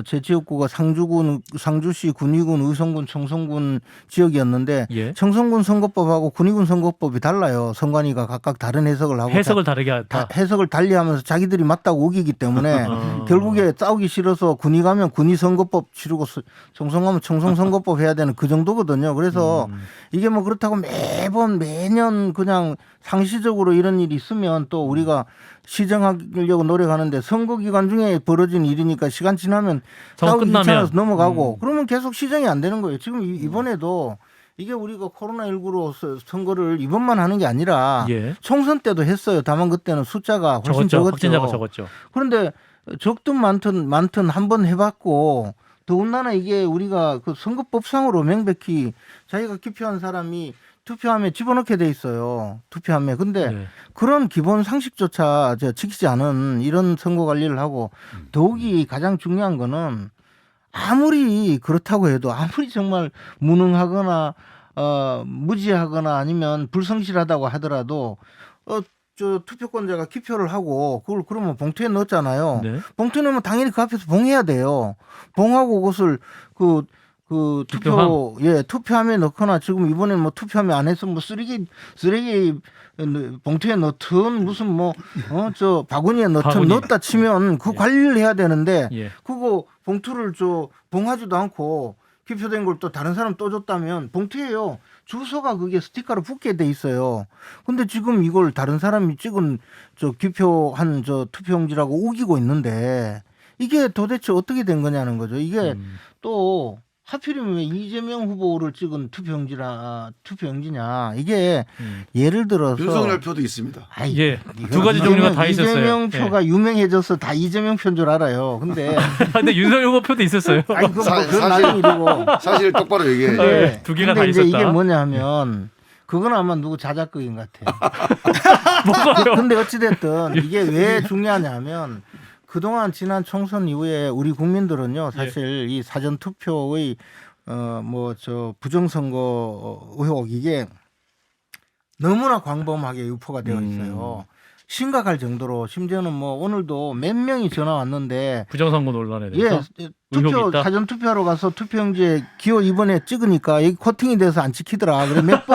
제 지역구가 상주군, 상주시, 군위군, 의성군, 청송군 지역이었는데 예. 청송군 선거법하고 군위군 선거법이 달라요. 선관위가 각각 다른 해석을 하고 해석을 다르게 하다. 해석을 달리하면서 자기들이 맞다고 우기기 때문에 결국에 싸우기 싫어서 군위 가면 군위 선거법 치르고 청송 가면 청송 선거법 해야 되는 그 정도거든요. 그래서 이게 뭐 그렇다고 매년 그냥 상시적으로 이런 일이 있으면 또 우리가 시정하려고 노력하는데 선거 기간 중에 벌어진 일이니까 시간 지나면 선거 싸우기 끝나면. 귀찮아서 넘어가고 그러면 계속 시정이 안 되는 거예요. 지금 이번에도 이게 우리가 코로나19로 선거를 이번만 하는 게 아니라 예. 총선 때도 했어요. 다만 그때는 숫자가 훨씬 적었죠. 적었죠. 확진자가 적었죠. 그런데 적든 많든 한번 해봤고 더군다나 이게 우리가 그 선거법상으로 명백히 자기가 기표한 사람이 투표함에 집어넣게 돼 있어요. 투표함에. 근데 네. 그런 기본 상식조차 지키지 않은 이런 선거 관리를 하고 더욱이 가장 중요한 거는 아무리 그렇다고 해도 아무리 정말 무능하거나 무지하거나 아니면 불성실하다고 하더라도 저 투표권자가 기표를 하고 그걸 그러면 봉투에 넣었잖아요. 네. 봉투에 넣으면 당연히 그 앞에서 봉해야 돼요. 봉하고 그것을 그 투표함에 넣거나 지금 이번에 뭐 투표함에 안 해서 뭐 쓰레기 봉투에 넣든 무슨 저 바구니에 넣든 바구니. 넣었다 치면 그 관리를 해야 되는데 예. 그거 봉투를 봉하지도 않고 기표된 걸 또 다른 사람 또 줬다면 봉투예요. 주소가 그게 스티커로 붙게 돼 있어요. 근데 지금 이걸 다른 사람이 찍은 저 기표한 저 투표용지라고 우기고 있는데 이게 도대체 어떻게 된 거냐는 거죠. 이게 또 하필이면 왜 이재명 후보를 찍은 투표용지냐. 이게 예를 들어서 윤석열 표도 있습니다. 아이, 예. 두 가지 종류가 다 있었어요. 이재명 표가 유명해져서 다 이재명 표인 줄 알아요. 근데 근데 윤석열 후보 표도 있었어요. 아니 그건 사실- 나중 일이고. 사실 똑바로 얘기해요. 네. 두 개가 다 근데 이제 있었다. 이게 뭐냐 하면 그건 아마 누구 자작극인 것 같아요. 뭐가요? 근데 어찌됐든 이게 왜 중요하냐면 그동안 지난 총선 이후에 우리 국민들은요 사실 이 사전 투표의 부정선거 의혹 이게 너무나 광범하게 유포가 되어 있어요. 심각할 정도로 심지어는 뭐 오늘도 몇 명이 전화 왔는데 부정선거 논란에 대해서 투표 있다? 사전 투표하러 가서 투표용지에 기호 이번에 찍으니까 여기 코팅이 돼서 안 찍히더라. 그래 몇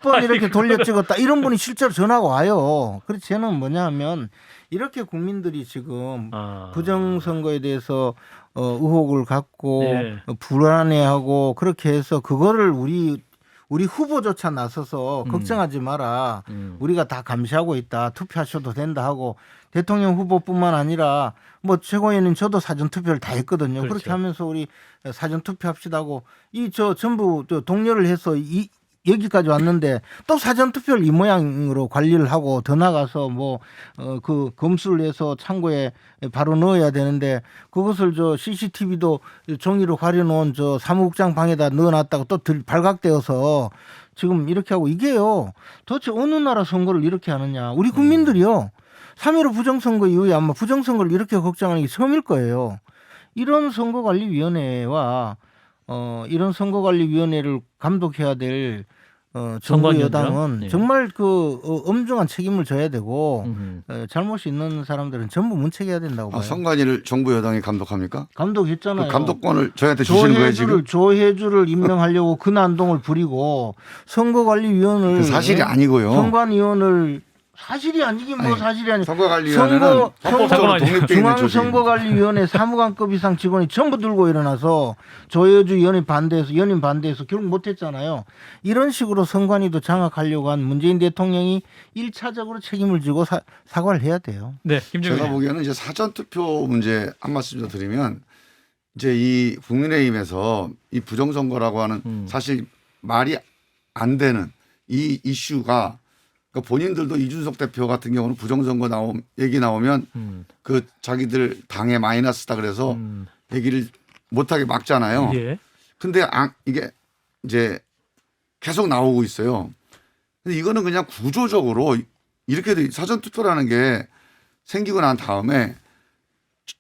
번 이렇게 돌려 찍었다. 이런 분이 실제로 전화가 와요. 그래서 저는 뭐냐하면 이렇게 국민들이 지금 부정선거에 대해서 의혹을 갖고 예. 불안해하고 그렇게 해서 그거를 우리 후보조차 나서서 걱정하지 마라. 우리가 다 감시하고 있다. 투표하셔도 된다 하고 대통령 후보뿐만 아니라 뭐 최고위원님 저도 사전 투표를 다 했거든요. 그렇죠. 그렇게 하면서 우리 사전 투표합시다 하고 전부 동료를 해서 여기까지 왔는데 또 사전 투표를 이 모양으로 관리를 하고 더 나가서 뭐 그 검수를 해서 창고에 바로 넣어야 되는데 그것을 저 CCTV도 종이로 가려놓은 저 사무국장 방에다 넣어놨다가 또 발각되어서 지금 이렇게 하고 이게요. 도대체 어느 나라 선거를 이렇게 하느냐. 우리 국민들이요. 3.15 부정선거 이후에 아마 부정선거를 이렇게 걱정하는 게 처음일 거예요. 이런 선거관리위원회와 이런 선거관리위원회를 감독해야 될 정부 선관위원장? 여당은 네. 정말 그 엄중한 책임을 져야 되고 잘못이 있는 사람들은 전부 문책해야 된다고 봐요. 선관위를 정부 여당이 감독합니까? 감독했잖아요. 그 감독권을 저희한테 주시는 거예요 지금? 조혜주를 임명하려고 그 난동을 부리고 선거관리위원을 그 사실이 아니고요. 선관위원을 사실이 아니긴 뭐 아니, 사실이 아니. 선거관리위원회는 헌법적으로 잠깐만요. 독립돼 있는 조직입니다. 중앙선거관리위원회 사무관급 이상 직원이 전부 들고 일어나서 조혜주 연임 반대해서 결국 못했잖아요. 이런 식으로 선관위도 장악하려고 한 문재인 대통령이 1차적으로 책임을 지고 사과를 해야 돼요. 네, 김종민. 제가 보기에는 이제 사전 투표 문제 한 말씀 더 드리면 이제 이 국민의힘에서 이 부정선거라고 하는 사실 말이 안 되는 이 이슈가 그러니까 본인들도 이준석 대표 같은 경우는 부정선거 얘기 나오면 그 자기들 당에 마이너스다 그래서 얘기를 못하게 막잖아요. 예. 근데 이게 이제 계속 나오고 있어요. 근데 이거는 그냥 구조적으로 이렇게 사전 투표라는 게 생기고 난 다음에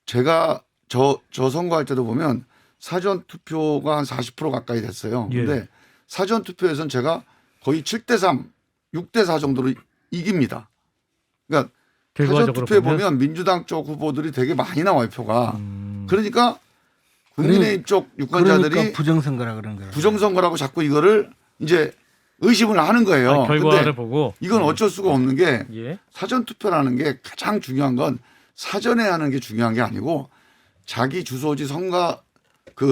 제가 저 선거할 때도 보면 사전 투표가 한 40% 가까이 됐어요. 예. 근데 사전 투표에서는 제가 거의 7대3, 6대4 정도로 이깁니다. 그러니까 사전 결과적으로 투표에 보면 민주당 쪽 후보들이 되게 많이 나와요, 표가. 그러니까 국민의힘 쪽 유권자들이 그러니까 부정선거라 그런 거예요. 부정선거라고 자꾸 이거를 이제 의심을 하는 거예요. 아니, 결과를 근데 보고 이건 어쩔 수가 없는 게 예. 사전 투표라는 게 가장 중요한 건 사전에 하는 게 중요한 게 아니고 자기 주소지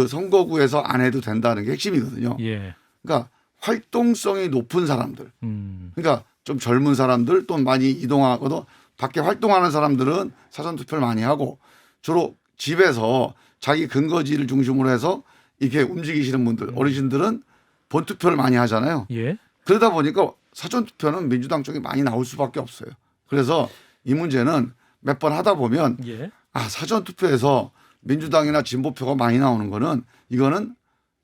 선거구에서 안 해도 된다는 게 핵심이거든요. 예. 그러니까 활동성이 높은 사람들, 음. 그러니까 좀 젊은 사람들 또 많이 이동하고도 밖에 활동하는 사람들은 사전 투표를 많이 하고 주로 집에서 자기 근거지를 중심으로 해서 이렇게 움직이시는 분들, 어르신들은 본 투표를 많이 하잖아요. 예. 그러다 보니까 사전 투표는 민주당 쪽이 많이 나올 수밖에 없어요. 그래서 이 문제는 몇 번 하다 보면 예. 사전 투표에서 민주당이나 진보표가 많이 나오는 거는 이거는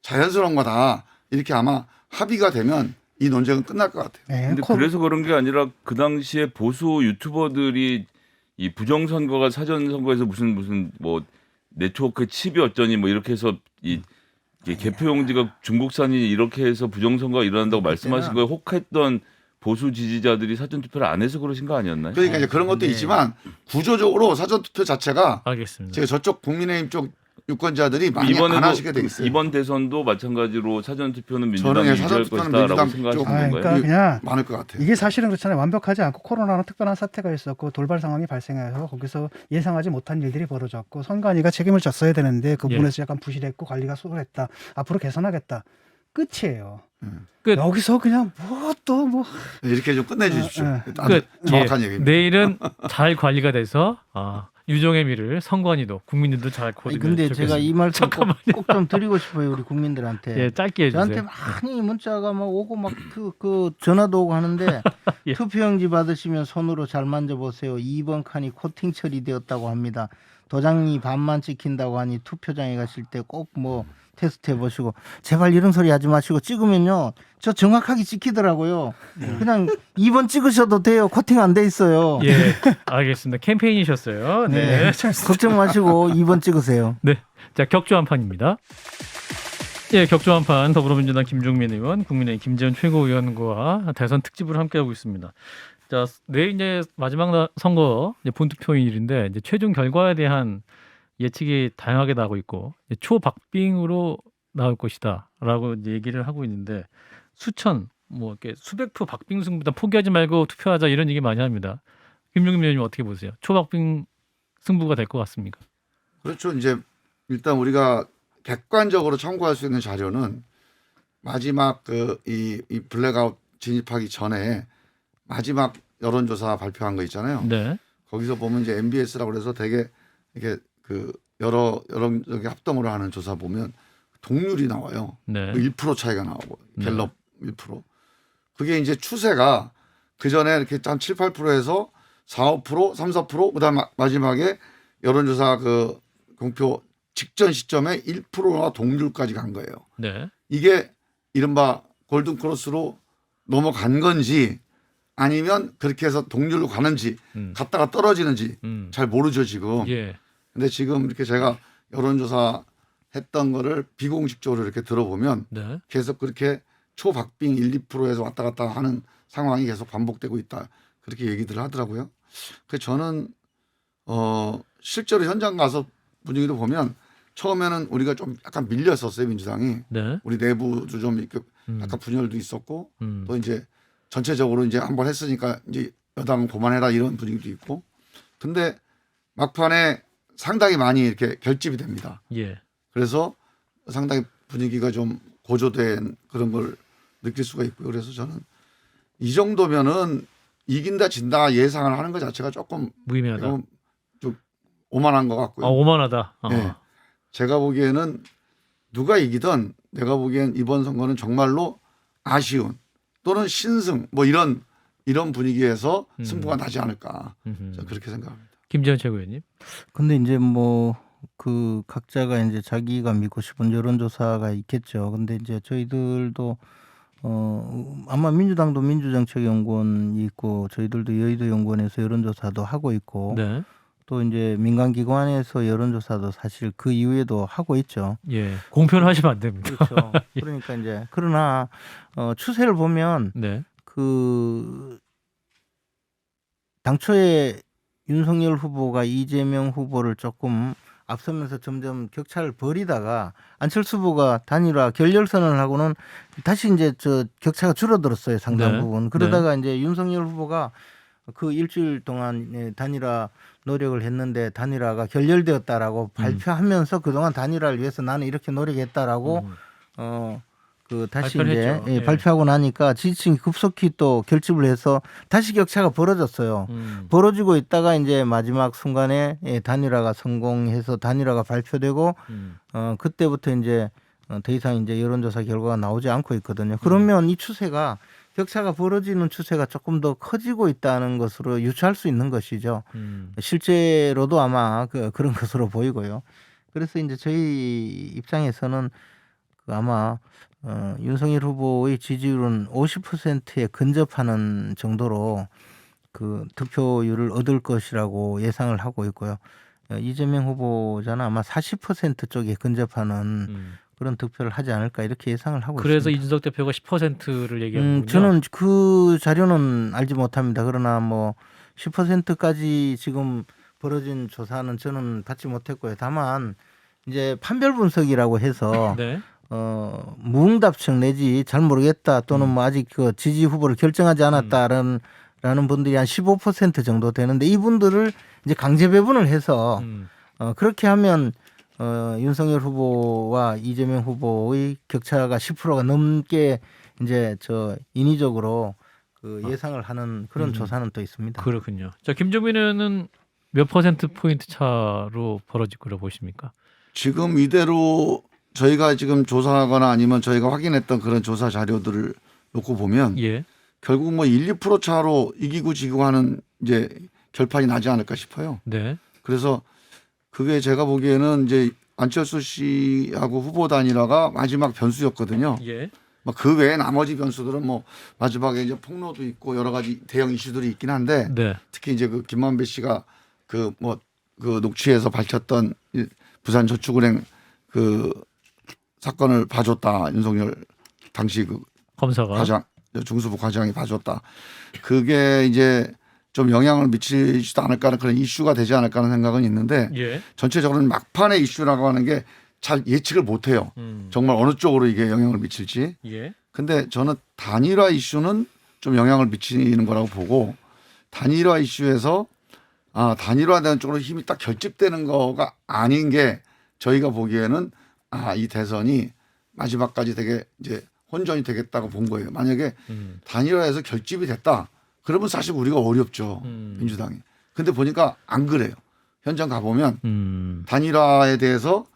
자연스러운 거다. 이렇게 아마 합의가 되면 이 논쟁은 끝날 것 같아요. 네, 근데 그래서 그런 게 아니라 그 당시에 보수 유튜버들이 이 부정선거가 사전선거에서 무슨 뭐 네트워크 칩이 어쩌니 뭐 이렇게 해서 이 개표용지가 중국산이 이렇게 해서 부정선거가 일어난다고 말씀하신 거에 혹했던 보수 지지자들이 사전투표를 안 해서 그러신 거 아니었나요? 그러니까 이제 그런 것도 있지만 구조적으로 사전 투표 자체가 알겠습니다. 제가 저쪽 국민의힘 쪽 유권자들이 많이 안 하시게 돼 있어요. 이번 대선도 마찬가지로 사전투표는 저는 민주당이 사전 유지할 투표는 것이다라고 민주당 생각하시는 쪽- 건가요? 그러니까 그냥 많을 것 같아요. 이게 사실은 그렇잖아요. 완벽하지 않고 코로나는 특별한 사태가 있었고 돌발 상황이 발생해서 거기서 예상하지 못한 일들이 벌어졌고 선관위가 책임을 졌어야 되는데 그 부분에서 약간 부실했고 관리가 소홀했다. 앞으로 개선하겠다. 끝이에요. 끝. 여기서 그냥 뭐 이렇게 좀 끝내주십시오. 끝. 정확한 예. 얘기입니다. 내일은 잘 관리가 돼서 유종의 미를 선관위도 국민들도 잘 아니, 거두면 근데 좋겠습니다. 제가 이 말씀 잠깐만요. 꼭 좀 드리고 싶어요 우리 국민들한테. 예, 짧게 해주세요. 저한테 많이 문자가 막 오고 막 그 전화도 오고 하는데 예. 투표용지 받으시면 손으로 잘 만져보세요. 2번 칸이 코팅 처리되었다고 합니다. 도장이 반만 찍힌다고 하니 투표장에 가실 때 꼭 뭐 테스트 해보시고 제발 이런 소리 하지 마시고 찍으면요 저 정확하게 찍히더라고요. 그냥 2번 찍으셔도 돼요. 코팅 안 돼 있어요. 예, 알겠습니다. 캠페인이셨어요. 네. 걱정 마시고 2번 찍으세요. 네. 자, 격조 한판입니다. 예, 격조 한판 더불어민주당 김종민 의원, 국민의힘 김재원 최고위원과 대선 특집을 함께하고 있습니다. 자, 내일 이제 마지막 선거 이제 본투표일인데 이제 최종 결과에 대한 예측이 다양하게 나오고 있고 이제 초박빙으로 나올 것이다라고 이제 얘기를 하고 있는데 수천 뭐 이렇게 수백 표 박빙 승부다 포기하지 말고 투표하자 이런 얘기 많이 합니다. 김종민 의원님 어떻게 보세요? 초박빙 승부가 될 것 같습니까? 그렇죠. 이제 일단 우리가 객관적으로 참고할 수 있는 자료는 마지막 이 블랙아웃 진입하기 전에 마지막 여론조사 발표한 거 있잖아요. 네. 거기서 보면 이제 MBS라고 그래서 되게 이게 그 여러 여론적인 합동으로 하는 조사 보면 동률이 나와요. 네. 1% 차이가 나오고 갤럽 1%. 그게 이제 추세가 그 전에 이렇게 한 7, 8%에서 4, 5%, 3, 4%, 그다음 마지막에 여론조사 그 공표 직전 시점에 1%나 동률까지 간 거예요. 네. 이게 이른바 골든 크로스로 넘어간 건지 아니면 그렇게 해서 동률로 가는지 갔다가 떨어지는지 잘 모르죠 지금. 예. 근데 지금 이렇게 제가 여론조사 했던 거를 비공식적으로 이렇게 들어보면 네. 계속 그렇게 초박빙 1, 2%에서 왔다 갔다 하는 상황이 계속 반복되고 있다. 그렇게 얘기들을 하더라고요. 그래서 저는 실제로 현장 가서 분위기를 보면 처음에는 우리가 좀 약간 밀렸었어요 민주당이. 네. 우리 내부도 좀 이렇게 약간 분열도 있었고 또 이제 전체적으로 이제 한번 했으니까 이제 여당은 그만해라 이런 분위기도 있고. 근데 막판에 상당히 많이 이렇게 결집이 됩니다. 예. 그래서 상당히 분위기가 좀 고조된 그런 걸 느낄 수가 있고요. 그래서 저는 이 정도면은 이긴다 진다 예상을 하는 것 자체가 조금 무의미하다. 좀 오만한 것 같고요. 아, 오만하다. 네. 제가 보기에는 누가 이기든 내가 보기엔 이번 선거는 정말로 아쉬운 또는 신승 뭐 이런 분위기에서 승부가 나지 않을까 저는 그렇게 생각합니다. 김재현 최고위원님. 근데 이제 뭐 그 각자가 이제 자기가 믿고 싶은 여론조사가 있겠죠. 근데 이제 저희들도 아마 민주당도 민주정책연구원이 있고 저희들도 여의도연구원에서 여론조사도 하고 있고 네. 또 이제 민간기관에서 여론조사도 사실 그 이후에도 하고 있죠. 예. 공표는 하시면 안 됩니다. 그렇죠. 그러니까 이제 그러나 추세를 보면 네. 그 당초에 윤석열 후보가 이재명 후보를 조금 앞서면서 점점 격차를 벌이다가 안철수 후보가 단일화 결렬선언을 하고는 다시 이제 저 격차가 줄어들었어요 상당 네. 부분. 그러다가 이제 윤석열 후보가 그 일주일 동안 단일화 노력을 했는데 단일화가 결렬되었다라고 발표하면서 그동안 단일화를 위해서 나는 이렇게 노력했다라고 그 다시 발표를 이제 했죠. 예. 발표하고 나니까 지지층이 급속히 또 결집을 해서 다시 격차가 벌어졌어요. 벌어지고 있다가 이제 마지막 순간에 단일화가 성공해서 단일화가 발표되고 그때부터 이제 더 이상 이제 여론조사 결과가 나오지 않고 있거든요. 그러면 이 추세가 격차가 벌어지는 추세가 조금 더 커지고 있다는 것으로 유추할 수 있는 것이죠. 실제로도 아마 그런 것으로 보이고요. 그래서 이제 저희 입장에서는 아마 윤석열 후보의 지지율은 50%에 근접하는 정도로 그 득표율을 얻을 것이라고 예상을 하고 있고요. 이재명 후보자는 아마 40% 쪽에 근접하는 그런 득표를 하지 않을까 이렇게 예상을 하고 그래서 있습니다. 이준석 대표가 10%를 얘기하는군요. 저는 그 자료는 알지 못합니다. 그러나 뭐 10%까지 지금 벌어진 조사는 저는 받지 못했고요. 다만 이제 판별 분석이라고 해서 네. 무응답층 내지 잘 모르겠다 또는 뭐 아직 그 지지 후보를 결정하지 않았다라는 분들이 한 15% 정도 되는데 이분들을 이제 강제 배분을 해서 그렇게 하면 윤석열 후보와 이재명 후보의 격차가 10%가 넘게 이제 저 인위적으로 그 예상을 하는 그런 조사는 또 있습니다. 그렇군요. 자, 김종민 의원은 몇 퍼센트 포인트 차로 벌어질 거라고 보십니까? 지금 이대로 저희가 지금 조사하거나 아니면 저희가 확인했던 그런 조사 자료들을 놓고 보면 예. 결국 뭐 1, 2% 차로 이기고 지고 하는 이제 결판이 나지 않을까 싶어요. 네. 그래서 그게 제가 보기에는 이제 안철수 씨하고 후보 단일화가 마지막 변수였거든요. 예. 그 외에 나머지 변수들은 뭐 마지막에 이제 폭로도 있고 여러 가지 대형 이슈들이 있긴 한데 네. 특히 이제 그 김만배 씨가 그 녹취에서 밝혔던 부산저축은행 그 사건을 봐줬다. 윤석열 당시 그 검사가 과장 중수부 과장이 봐줬다. 그게 이제 좀 영향을 미치지도 않을까 하는 그런 이슈가 되지 않을까 하는 생각은 있는데 예. 전체적으로는 막판의 이슈라고 하는 게 잘 예측을 못해요. 정말 어느 쪽으로 이게 영향을 미칠지. 예. 근데 저는 단일화 이슈는 좀 영향을 미치는 거라고 보고 단일화 이슈에서 단일화되는 쪽으로 힘이 딱 결집되는 거가 아닌 게 저희가 보기에는 이 대선이 마지막까지 되게 이제 혼전이 되겠다고 본 거예요. 만약에 단일화해서 결집이 됐다. 그러면 사실 우리가 어렵죠. 민주당이. 근데 보니까 안 그래요. 현장 가보면 단일화에 대해서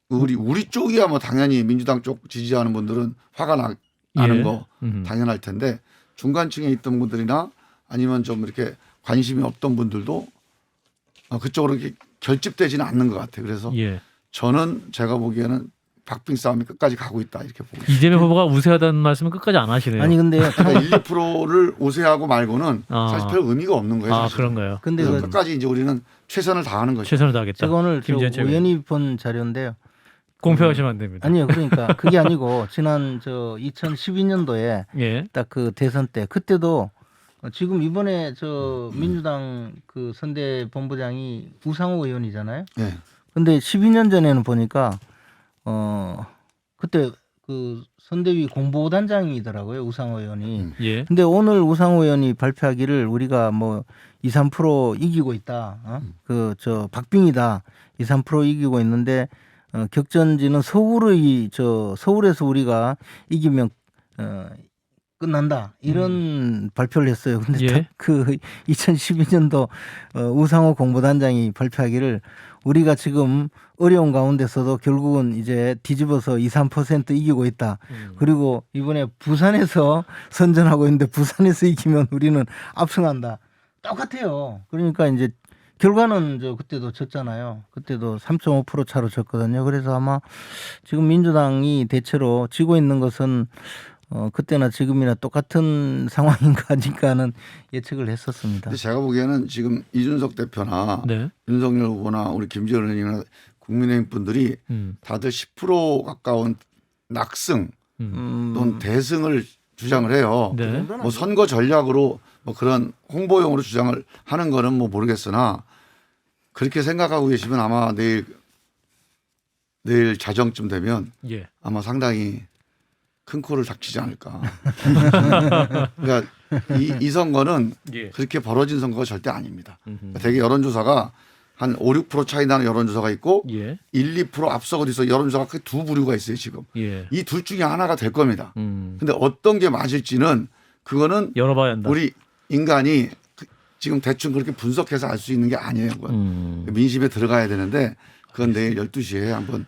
우리 쪽이야 뭐 당연히 민주당 쪽 지지하는 분들은 화가 나 아는 예. 거 당연할 텐데 중간층에 있던 분들이나 아니면 좀 이렇게 관심이 없던 분들도 그쪽으로 이렇게 결집되지는 않는 것 같아요. 그래서 예. 저는 제가 보기에는 박빙 싸움이 끝까지 가고 있다 이렇게 보고 있습니다. 이재명 후보가 우세하다는 말씀은 끝까지 안 하시네요. 아니 근데 그러니까 1, 2%를 우세하고 말고는 아. 사실 별 의미가 없는 거예요. 아 사실은. 그런가요? 근데 그래서 그 끝까지 이제 우리는 최선을 다하는 거죠. 최선을 다하겠다. 제가 오늘 저 김재현 최고위원. 우연히 본 자료인데요. 공표하시면 안 됩니다. 아니요, 그러니까 그게 아니고 지난 저 2012년도에 예. 딱 그 대선 때 그때도 지금 이번에 저 민주당 그 선대 본부장이 우상호 의원이잖아요. 예. 근데 12년 전에는 보니까 그때 그 선대위 공보단장이더라고요, 우상호 의원이. 예. 근데 오늘 우상호 의원이 발표하기를 우리가 뭐 2, 3% 이기고 있다. 그 저 박빙이다. 2, 3% 이기고 있는데 격전지는 서울에서 우리가 이기면 끝난다. 이런 발표를 했어요. 근데 예. 딱 그 2012년도 우상호 공보단장이 발표하기를 우리가 지금 어려운 가운데서도 결국은 이제 뒤집어서 2, 3% 이기고 있다. 그리고 이번에 부산에서 선전하고 있는데 부산에서 이기면 우리는 압승한다. 똑같아요. 그러니까 이제 결과는 저 그때도 졌잖아요. 그때도 3.5% 차로 졌거든요. 그래서 아마 지금 민주당이 대체로 지고 있는 것은 그때나 지금이나 똑같은 상황인가 하니까는 예측을 했었습니다. 근데 제가 보기에는 지금 이준석 대표나 네. 윤석열 후보나 우리 김재원 의원이나 국민의힘 분들이 다들 10% 가까운 낙승 또는 대승을 주장을 해요. 네. 뭐 선거 전략으로 뭐 그런 홍보용으로 주장을 하는 거는 뭐 모르겠으나 그렇게 생각하고 계시면 아마 내일 자정쯤 되면 예. 아마 상당히 큰 코를 닥치지 않을까. 그러니까 이 선거는 예. 그렇게 벌어진 선거가 절대 아닙니다. 되게 여론조사가 한 5, 6% 차이 나는 여론조사가 있고 예. 1, 2% 앞서고 뒤서 여론조사가 그 두 부류가 있어요 지금. 예. 이 둘 중에 하나가 될 겁니다. 근데 어떤 게 맞을지는 그거는 열어봐야 한다. 우리 인간이 지금 대충 그렇게 분석해서 알 수 있는 게 아니에요. 그건. 민심에 들어가야 되는데 그건 내일 12시에 한번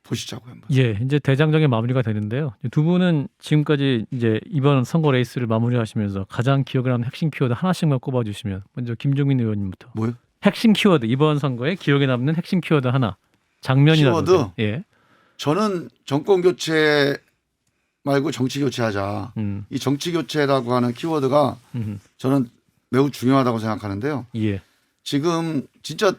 보시자고요. 한번. 예, 이제 대장정의 마무리가 되는데요. 두 분은 지금까지 이제 이번 선거 레이스를 마무리하시면서 가장 기억에 남는 핵심 키워드 하나씩만 꼽아주시면 먼저 김종민 의원님부터. 뭐요? 핵심 키워드 이번 선거에 기억에 남는 핵심 키워드 하나. 장면이라든지. 키워드? 예. 저는 정권 교체 말고 정치 교체하자. 이 정치 교체라고 하는 키워드가 저는 매우 중요하다고 생각하는데요. 예. 지금 진짜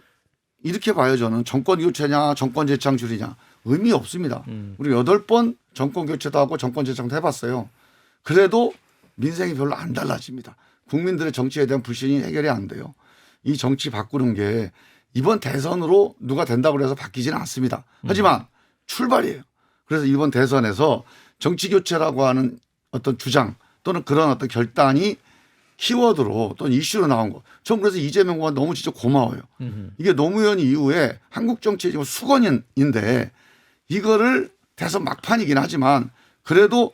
이렇게 봐요. 저는 정권 교체냐 정권 재창출이냐 의미 없습니다. 우리 8번 정권 교체도 하고 정권 재창도 해봤어요. 그래도 민생이 별로 안 달라집니다. 국민들의 정치에 대한 불신이 해결이 안 돼요. 이 정치 바꾸는 게 이번 대선으로 누가 된다고 해서 바뀌지는 않습니다. 하지만 출발이에요. 그래서 이번 대선에서 정치 교체라고 하는 어떤 주장 또는 그런 어떤 결단이 키워드로 또는 이슈로 나온 거. 전 그래서 이재명 후보가 너무 진짜 고마워요. 이게 노무현 이후에 한국 정치의 지금 수건인데 이거를 대선 막판이긴 하지만 그래도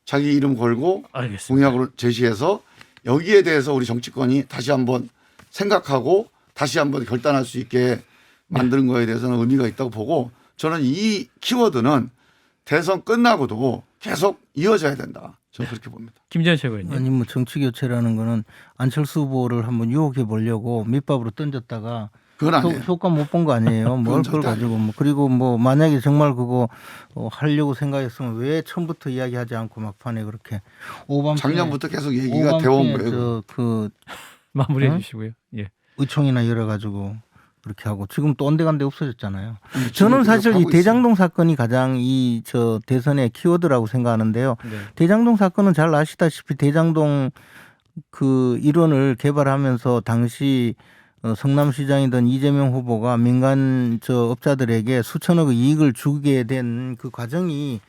자기 이름 걸고 알겠습니다. 공약으로 제시해서 여기에 대해서 우리 정치권이 다시 한번 생각하고 다시 한번 결단할 수 있게 만드는 거에 대해서는 의미가 있다고 보고 저는 이 키워드는 대선 끝나고도 계속 이어져야 된다. 저는 그렇게 봅니다. 김재현 최고위원님. 아니 뭐 정치 교체라는 거는 안철수 후보를 한번 유혹해 보려고 밑밥으로 던졌다가 그건 아니에요. 효과 못 본 거 아니에요. 뭘 그걸 절대 가지고 뭐 그리고 뭐 만약에 정말 그거 하려고 생각했으면 왜 처음부터 이야기하지 않고 막판에 그렇게 오밤 작년부터 계속 얘기가 되어온 거예요. 그 마무리해 응? 주시고요. 예. 의총이나 열어가지고 그렇게 하고 지금 또 온데간데 없어졌잖아요. 지금 저는 사실 하고 이 있어요. 대장동 사건이 가장 이 저 대선의 키워드라고 생각하는데요. 네. 대장동 사건은 잘 아시다시피 대장동 그 일원을 개발하면서 당시 성남시장이던 이재명 후보가 민간 저 업자들에게 수천억의 이익을 주게 된 그 과정이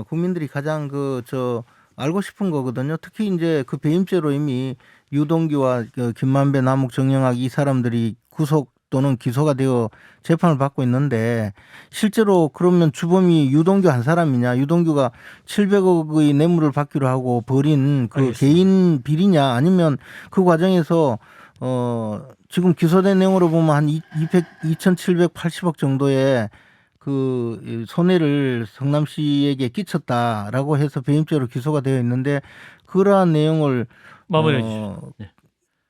국민들이 가장 그 저 알고 싶은 거거든요. 특히 이제 그 배임죄로 이미 유동규와 김만배, 남욱, 정영학 이 사람들이 구속 또는 기소가 되어 재판을 받고 있는데 실제로 그러면 주범이 유동규 한 사람이냐? 유동규가 700억의 뇌물을 받기로 하고 벌인 그 알겠습니다. 개인 비리냐? 아니면 그 과정에서 지금 기소된 내용으로 보면 한 2,780억 정도의 그 손해를 성남시에게 끼쳤다라고 해서 배임죄로 기소가 되어 있는데 그러한 내용을 마무리해 주시죠. 예.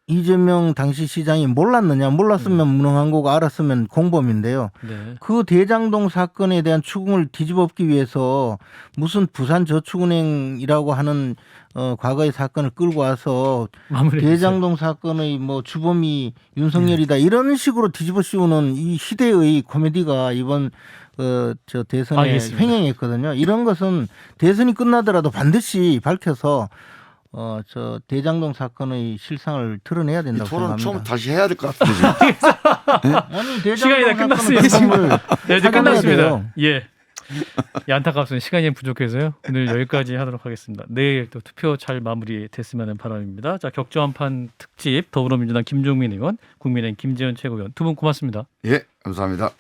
이재명 당시 시장이 몰랐느냐? 몰랐으면 무능한 거고 알았으면 공범인데요. 네. 그 대장동 사건에 대한 추궁을 뒤집어엎기 위해서 무슨 부산저축은행이라고 하는 과거의 사건을 끌고 와서 마무리해 주세요. 대장동 사건의 뭐 주범이 윤석열이다 이런 식으로 뒤집어 씌우는 이 시대의 코미디가 이번 저 대선에 알겠습니다. 횡행했거든요. 이런 것은 대선이 끝나더라도 반드시 밝혀서 저 대장동 사건의 실상을 드러내야 이 된다고 토론 생각합니다. 처음 다시 해야 될 것 같은데 지금. 아니, 대장동 시간이 다 끝났어요, 사건의 네, 이제 찾아내야 끝났습니다. 돼요. 예. 안타깝습니다. 시간이 부족해서요. 오늘 여기까지 하도록 하겠습니다. 내일 또 투표 잘 마무리됐으면 하는 바람입니다. 자, 격조 한판 특집 더불어민주당 김종민 의원, 국민의힘 김재현 최고위원 두 분 고맙습니다. 예, 감사합니다.